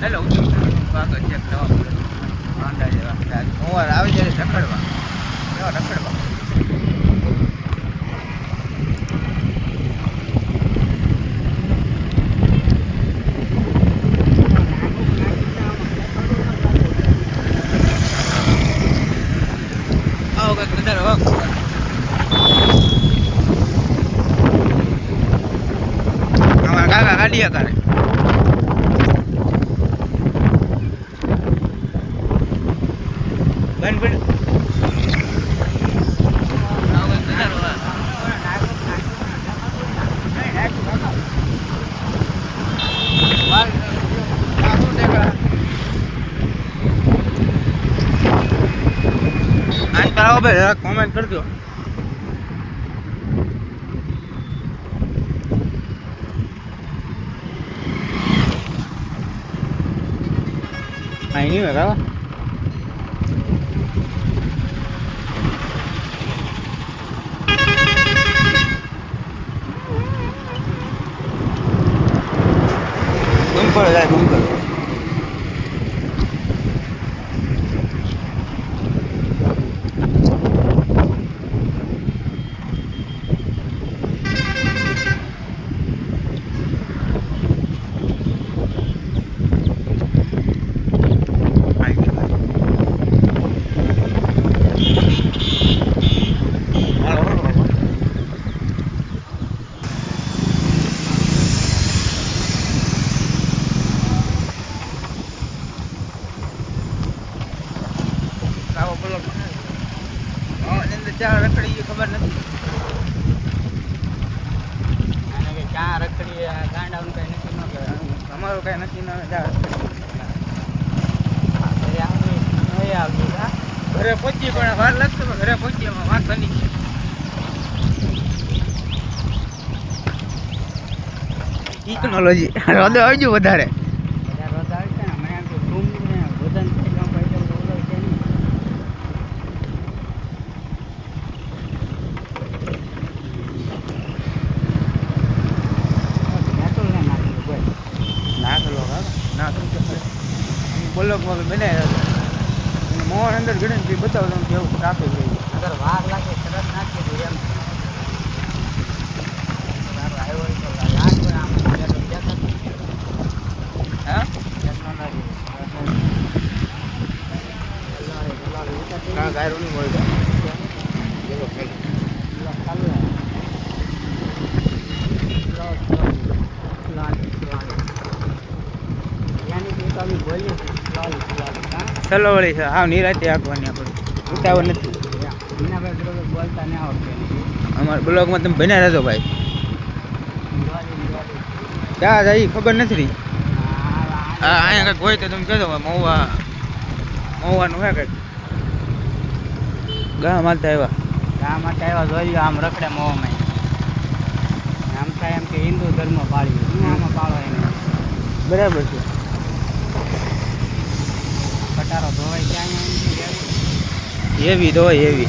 hello સ્વાગત છે નવા માંડા જેવા ઓવર આવી જાય રખડવા એવા રખડવા આવો કંઈક નજારો અમારા કાકા ગાડીયા કરે બંધ કોમેન્ટ કરજો અહીં નહીં બરાબર બમ્પર જાય બમ્પર ક્યાં રખડી ખબર નથી અને કે ક્યાં રખડી ગાંડાનું કઈ નક્કી ન કહેવાય અમારું કઈ નક્કી ન જાય ઘરે પહોંચી પણ વાર લાગશે પણ ઘરે પહોંચી એમાં વાત બની છે ટેકનોલોજી હૃદય આવજો વધારે બ્લોક માં બનાવ્યા મોહન અંદર ગણી બતાવો તમે કેવું ટ્રાફિક રહી અગર વાર લાગે તરત નાખી દે એમ ચલો વળી છે હા નિરાતે આંકવાની આપણે ઉતાવળ નથી બોલતા નહીં આવડતું અમારા બ્લોગમાં તમે બન્યા રહેજો ભાઈ ક્યાં જાય ખબર નથી રહી હા અહીંયા કંઈક હોય તો તમે કહેજો મહુવાનું હે કંઈક ગામ આવ્યા જોઈ આમ રખડે મોવામાં આમ થાય એમ કે હિન્દુ ધર્મ પાળ્યું આમાં પાળવાય નહીં બરાબર છે કટારો ધોવાય ક્યાં એવી ધોવાય એવી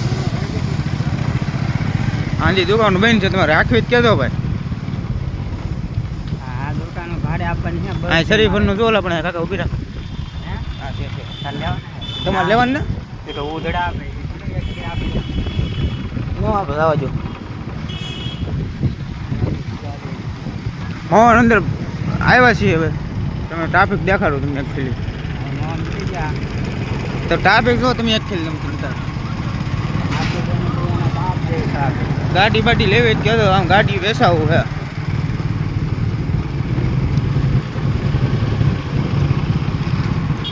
આંધી દુકાન બની છે તમારે રાખવી જ કહેજો ભાઈ હા દુકાનો ભાડે આપવાની છે હા શરીફરનું જો આપણે કાકા ઊભી રાખ હા છે તમારે લેવાનું ને એ તો ઉધડા આપે નો આપણે જવા જો મોહન અંદર આવ્યા છીએ હવે તમે ટ્રાફિક દેખાડો તમને એકચ્યુઅલી તો ટ્રાફિક જો તમે એકચ્યુઅલી ગાડી બાડી લેવી જ કહેતો આમ ગાડી વેસાવું હે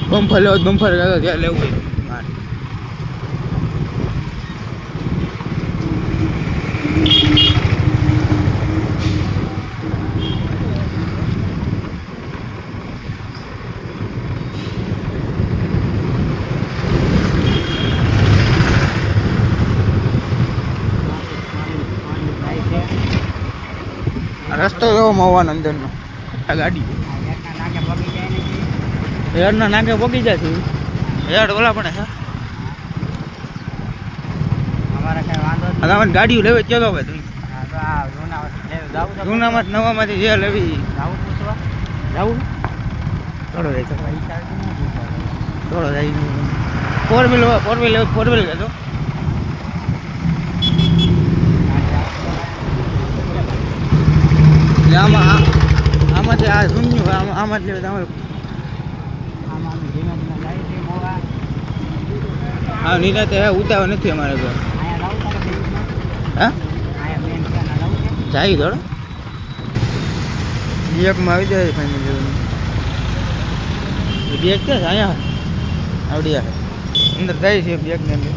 બમ્ફર લેવો બમ્ફર કહેતો ત્યાં લેવું હોય રસ્તો એવો મહુવાનો અંદરનો આ ગાડી હેડના નાકે પગી જાય છે હેડ ઓલા પણ હે અમારા કઈ વાંધો નહીં ગાડીઓ લેવી ચલો ભાઈ તમે જૂનામાં નવામાંથી જે લેવી જવું થોડો જાય પૈસા તો નથી થોડો જાય ફોર વ્હીલ કહેતો આમાંથી આ શૂન્ય આમાં જ લેવું તમારે આમાં ધીમે ધીમે જાય છે મોવા હા નિરાતે હે ઉતાવળ નથી અમારે તો અહીંયા લાવતા નથી હા અહીંયા મેન ક્યાં લાવું છે જાય થોડો એકમાં આવી જાય ફાઇનલ બેગ છે અહીંયા આવડી આવે અંદર જાય છે બેગને અંદર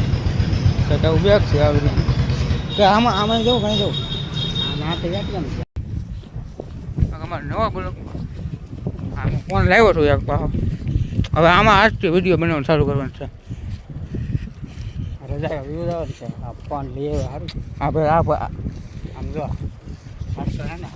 કંઈક આવું બેગ છે આવી રીતે કે આમાં જવું કાંઈ જવું આમાં તો એકદમ છે અમારે નવા બ્લોગ આમાં ફોન લાવ્યો છું એક પાછો હવે આમાં આજથી વિડીયો બનાવવાનું ચાલુ કરવાનું છે રજા વ્યૂ આવે છે આ ફોન લઈ આવ્યો સારું આપણે આમ જો આ તો હે ને